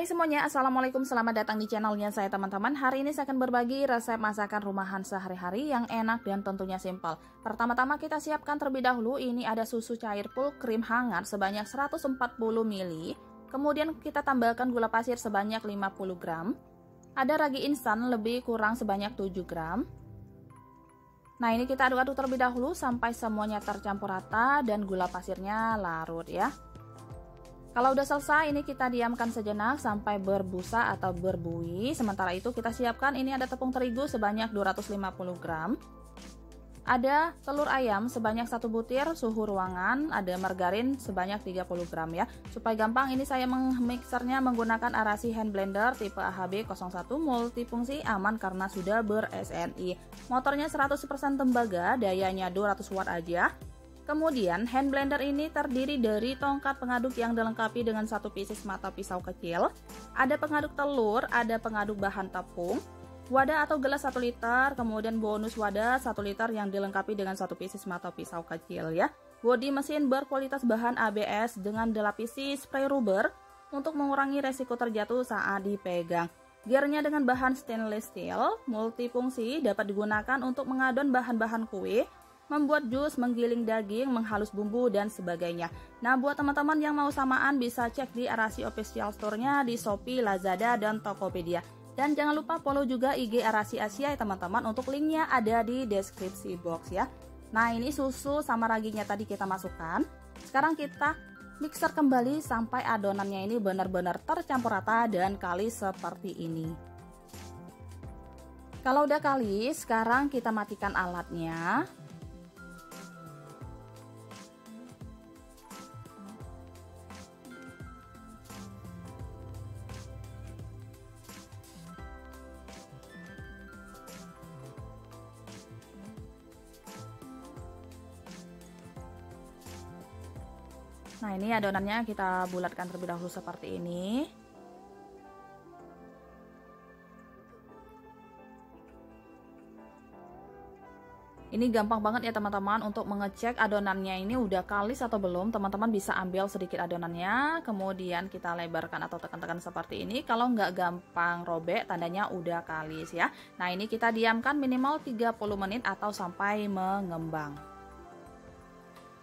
Hai semuanya, Assalamualaikum, selamat datang di channelnya saya teman-teman. Hari ini saya akan berbagi resep masakan rumahan sehari-hari yang enak dan tentunya simpel. Pertama-tama kita siapkan terlebih dahulu, ini ada susu cair full krim hangat sebanyak 140 ml. Kemudian kita tambahkan gula pasir sebanyak 50 gram. Ada ragi instan lebih kurang sebanyak 7 gram. Nah ini kita aduk-aduk terlebih dahulu sampai semuanya tercampur rata dan gula pasirnya larut ya. Kalau udah selesai, ini kita diamkan sejenak sampai berbusa atau berbuih. Sementara itu kita siapkan, ini ada tepung terigu sebanyak 250 gram. Ada telur ayam sebanyak 1 butir suhu ruangan. Ada margarin sebanyak 30 gram ya. Supaya gampang, ini saya mengmixernya menggunakan Arashi hand blender tipe AHB 01 multifungsi, aman karena sudah ber-SNI. Motornya 100% tembaga, dayanya 200 watt aja. Kemudian hand blender ini terdiri dari tongkat pengaduk yang dilengkapi dengan 1 pieces mata pisau kecil, ada pengaduk telur, ada pengaduk bahan tepung, wadah atau gelas 1 liter, kemudian bonus wadah 1 liter yang dilengkapi dengan 1 pieces mata pisau kecil ya. Bodi mesin berkualitas bahan ABS dengan dilapisi spray rubber untuk mengurangi resiko terjatuh saat dipegang. Gearnya dengan bahan stainless steel, multifungsi, dapat digunakan untuk mengadon bahan-bahan kue, membuat jus, menggiling daging, menghalus bumbu, dan sebagainya. Nah, buat teman-teman yang mau samaan bisa cek di Arashi official store-nya di Shopee, Lazada, dan Tokopedia. Dan jangan lupa follow juga IG Arashi Asia ya teman-teman, untuk linknya ada di deskripsi box ya. Nah, ini susu sama raginya tadi kita masukkan. Sekarang kita mixer kembali sampai adonannya ini benar-benar tercampur rata dan kalis seperti ini. Kalau udah kalis, sekarang kita matikan alatnya. Nah ini adonannya kita bulatkan terlebih dahulu seperti ini. Ini gampang banget ya teman-teman untuk mengecek adonannya ini udah kalis atau belum. Teman-teman bisa ambil sedikit adonannya, kemudian kita lebarkan atau tekan-tekan seperti ini. Kalau nggak gampang robek, tandanya udah kalis ya. Nah ini kita diamkan minimal 30 menit atau sampai mengembang.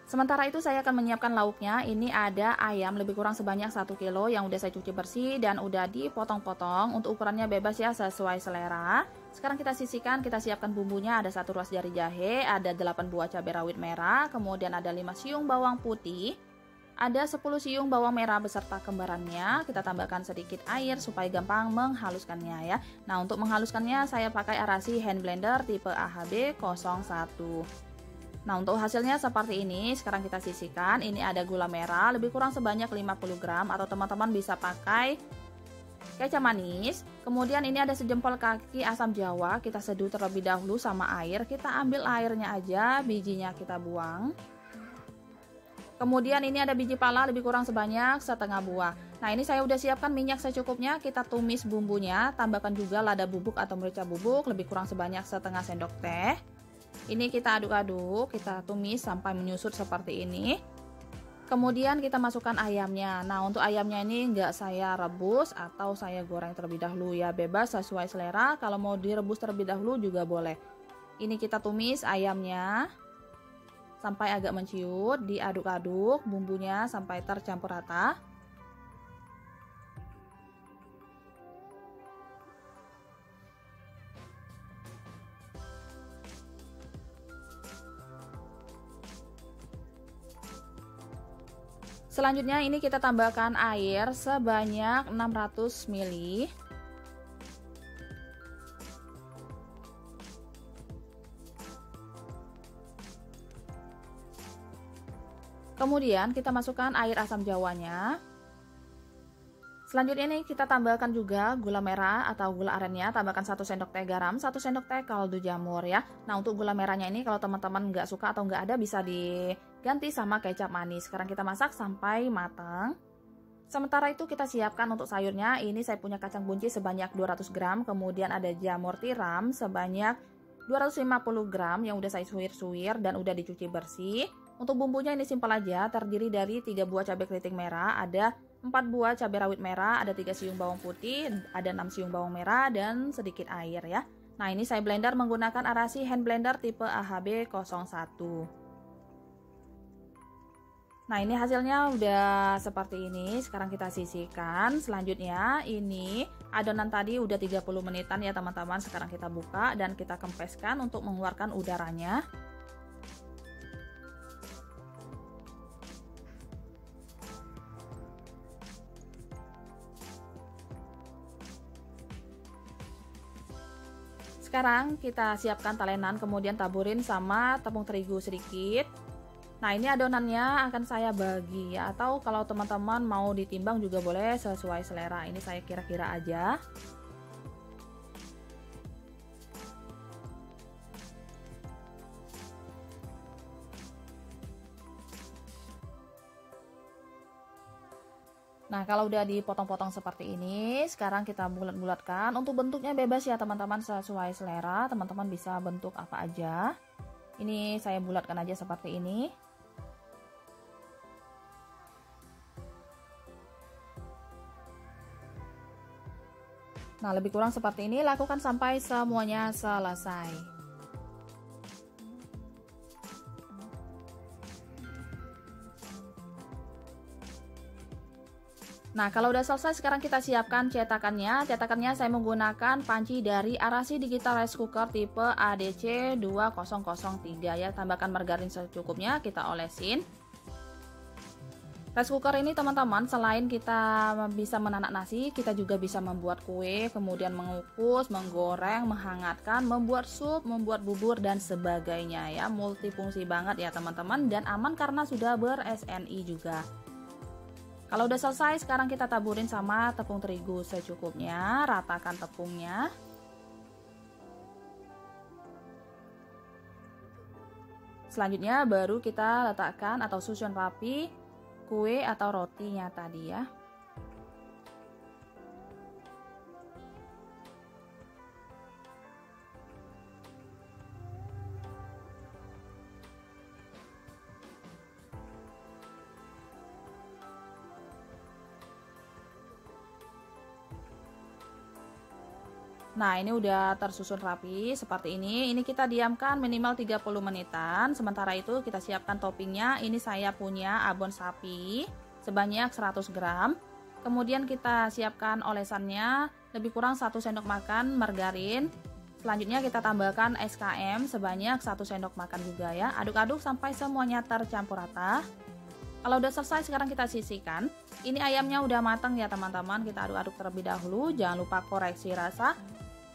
Sementara itu saya akan menyiapkan lauknya. Ini ada ayam lebih kurang sebanyak 1 kilo yang udah saya cuci bersih dan udah dipotong-potong. Untuk ukurannya bebas ya, sesuai selera. Sekarang kita sisihkan, kita siapkan bumbunya. Ada 1 ruas jari jahe, ada 8 buah cabai rawit merah, kemudian ada 5 siung bawang putih, ada 10 siung bawang merah beserta kembarannya. Kita tambahkan sedikit air supaya gampang menghaluskannya ya. Nah untuk menghaluskannya saya pakai Arashi hand blender tipe AHB 01. Nah untuk hasilnya seperti ini. Sekarang kita sisihkan. Ini ada gula merah lebih kurang sebanyak 50 gram atau teman-teman bisa pakai kecap manis. Kemudian ini ada sejempol kaki asam jawa. Kita seduh terlebih dahulu sama air. Kita ambil airnya aja, bijinya kita buang. Kemudian ini ada biji pala lebih kurang sebanyak setengah buah. Nah ini saya udah siapkan minyak secukupnya. Kita tumis bumbunya. Tambahkan juga lada bubuk atau merica bubuk lebih kurang sebanyak setengah sendok teh. Ini kita aduk-aduk, kita tumis sampai menyusut seperti ini. Kemudian kita masukkan ayamnya. Nah untuk ayamnya ini nggak saya rebus atau saya goreng terlebih dahulu ya, bebas sesuai selera. Kalau mau direbus terlebih dahulu juga boleh. Ini kita tumis ayamnya sampai agak menciut, diaduk-aduk bumbunya sampai tercampur rata. Selanjutnya ini kita tambahkan air sebanyak 600 ml. Kemudian kita masukkan air asam jawanya. Selanjutnya ini kita tambahkan juga gula merah atau gula arennya, tambahkan 1 sendok teh garam, 1 sendok teh kaldu jamur ya. Nah untuk gula merahnya ini kalau teman-teman nggak suka atau nggak ada bisa diganti sama kecap manis. Sekarang kita masak sampai matang. Sementara itu kita siapkan untuk sayurnya. Ini saya punya kacang buncis sebanyak 200 gram, kemudian ada jamur tiram sebanyak 250 gram yang udah saya suwir-suwir dan udah dicuci bersih. Untuk bumbunya ini simpel aja, terdiri dari 3 buah cabai keriting merah, ada 4 buah cabai rawit merah, ada 3 siung bawang putih, ada 6 siung bawang merah, dan sedikit air ya. Nah, ini saya blender menggunakan Arashi hand blender tipe AHB 01. Nah, ini hasilnya udah seperti ini. Sekarang kita sisihkan. Selanjutnya ini adonan tadi udah 30 menitan ya teman-teman. Sekarang kita buka dan kita kempeskan untuk mengeluarkan udaranya. Sekarang kita siapkan talenan, kemudian taburin sama tepung terigu sedikit. Nah, ini adonannya akan saya bagi ya, atau kalau teman-teman mau ditimbang juga boleh sesuai selera. Ini saya kira-kira aja. Nah, kalau udah dipotong-potong seperti ini, sekarang kita bulat-bulatkan. Untuk bentuknya bebas ya teman-teman, sesuai selera. Teman-teman bisa bentuk apa aja. Ini saya bulatkan aja seperti ini. Nah, lebih kurang seperti ini, lakukan sampai semuanya selesai. Nah, kalau udah selesai, sekarang kita siapkan cetakannya. Cetakannya saya menggunakan panci dari Arashi Digital Rice Cooker tipe ADC 2003 ya. Tambahkan margarin secukupnya, kita olesin. Rice cooker ini teman-teman, selain kita bisa menanak nasi, kita juga bisa membuat kue, kemudian mengukus, menggoreng, menghangatkan, membuat sup, membuat bubur, dan sebagainya ya. Multifungsi banget ya teman-teman, dan aman karena sudah ber-SNI juga. Kalau udah selesai, sekarang kita taburin sama tepung terigu secukupnya, ratakan tepungnya. Selanjutnya baru kita letakkan atau susun rapi kue atau rotinya tadi ya. Nah, ini udah tersusun rapi seperti ini. Ini kita diamkan minimal 30 menitan. Sementara itu kita siapkan toppingnya. Ini saya punya abon sapi sebanyak 100 gram. Kemudian kita siapkan olesannya lebih kurang 1 sendok makan margarin. Selanjutnya kita tambahkan SKM sebanyak 1 sendok makan juga ya. Aduk-aduk sampai semuanya tercampur rata. Kalau udah selesai, sekarang kita sisihkan. Ini ayamnya udah matang ya teman-teman. Kita aduk-aduk terlebih dahulu. Jangan lupa koreksi rasa.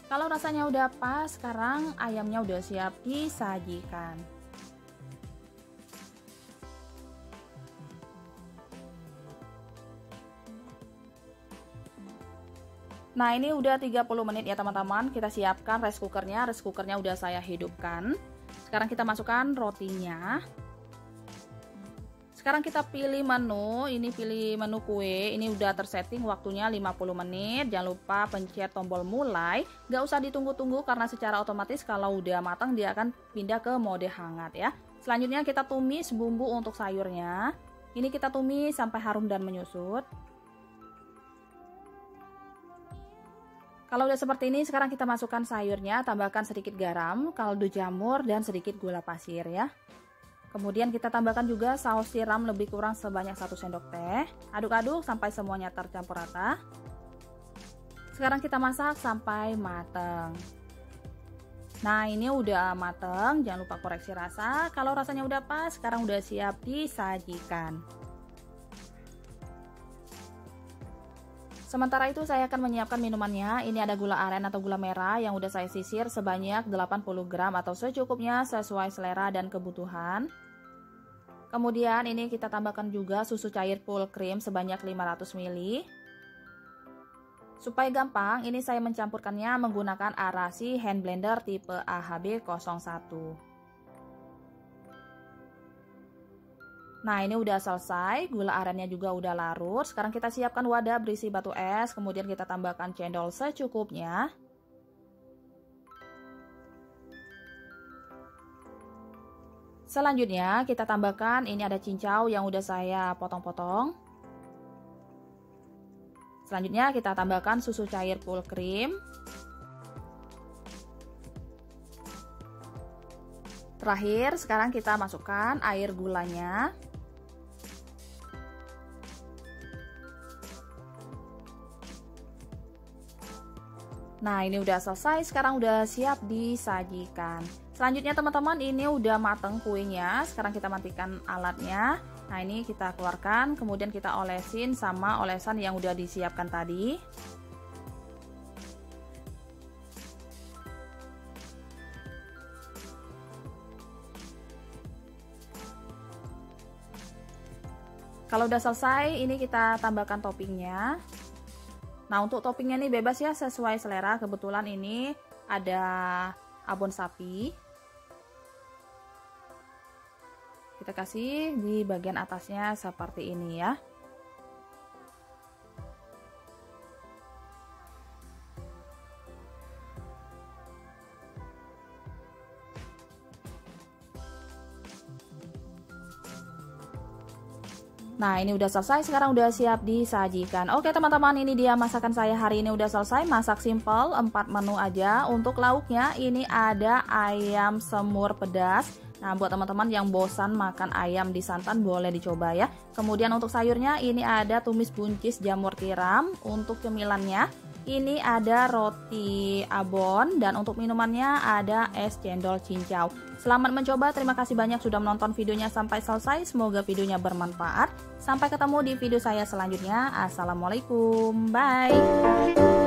Kalau rasanya udah pas, sekarang ayamnya udah siap disajikan. Nah, ini udah 30 menit ya teman-teman. Kita siapkan rice cookernya. Rice cookernya udah saya hidupkan. Sekarang kita masukkan rotinya. Sekarang kita pilih menu, ini pilih menu kue, ini udah tersetting waktunya 50 menit. Jangan lupa pencet tombol mulai, gak usah ditunggu-tunggu karena secara otomatis kalau udah matang dia akan pindah ke mode hangat ya. Selanjutnya kita tumis bumbu untuk sayurnya. Ini kita tumis sampai harum dan menyusut. Kalau udah seperti ini, sekarang kita masukkan sayurnya, tambahkan sedikit garam, kaldu jamur, dan sedikit gula pasir ya. Kemudian kita tambahkan juga saus tiram lebih kurang sebanyak 1 sendok teh. Aduk-aduk sampai semuanya tercampur rata. Sekarang kita masak sampai matang. Nah, ini udah matang, jangan lupa koreksi rasa. Kalau rasanya udah pas, sekarang udah siap disajikan. Sementara itu saya akan menyiapkan minumannya. Ini ada gula aren atau gula merah yang udah saya sisir sebanyak 80 gram atau secukupnya sesuai selera dan kebutuhan. Kemudian ini kita tambahkan juga susu cair full cream sebanyak 500 ml. Supaya gampang, ini saya mencampurkannya menggunakan Arashi hand blender tipe AHB 01. Nah, ini udah selesai, gula arennya juga udah larut. Sekarang kita siapkan wadah berisi batu es, kemudian kita tambahkan cendol secukupnya. Selanjutnya kita tambahkan, ini ada cincau yang udah saya potong-potong. Selanjutnya kita tambahkan susu cair full cream. Terakhir, sekarang kita masukkan air gulanya. Nah, ini udah selesai, sekarang udah siap disajikan. Selanjutnya teman-teman, ini udah mateng kuenya. Sekarang kita matikan alatnya. Nah, ini kita keluarkan, kemudian kita olesin sama olesan yang udah disiapkan tadi. Kalau udah selesai, ini kita tambahkan toppingnya. Nah, untuk toppingnya ini bebas ya, sesuai selera. Kebetulan ini ada abon sapi. Kita kasih di bagian atasnya seperti ini ya. Nah, ini udah selesai, sekarang udah siap disajikan. Oke teman-teman, ini dia masakan saya hari ini udah selesai. Masak simple, 4 menu aja. Untuk lauknya ini ada ayam semur pedas. Nah, buat teman-teman yang bosan makan ayam di santan boleh dicoba ya. Kemudian untuk sayurnya ini ada tumis buncis jamur tiram. Untuk cemilannya ini ada roti abon, dan untuk minumannya ada es cendol cincau. Selamat mencoba, terima kasih banyak sudah menonton videonya sampai selesai. Semoga videonya bermanfaat. Sampai ketemu di video saya selanjutnya. Assalamualaikum, bye.